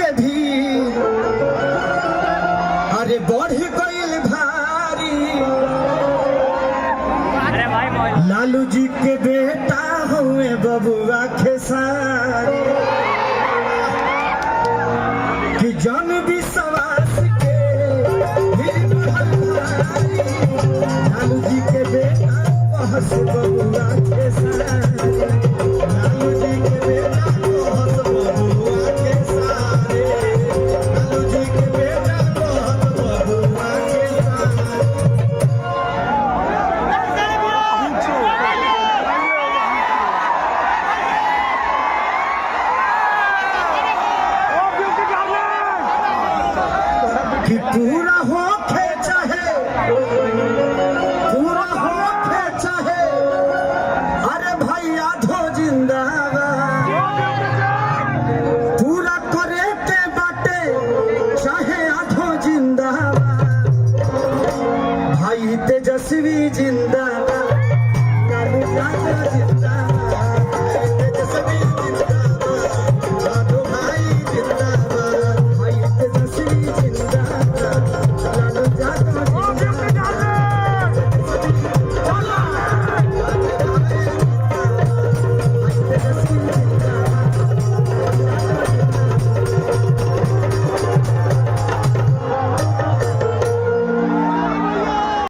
के भी अरे बढ़ गईल भारी। लालू जी के बेटा हुए बबुआ खेसारी कि जन विश्वास के लालू जी के बेटा बहस बबुआ खेसारी। लालू जी के बेटा बहस बबुआ खेसारी। लालू जी के बेटा बहस बबुआ खेसारी। कि पूरा हो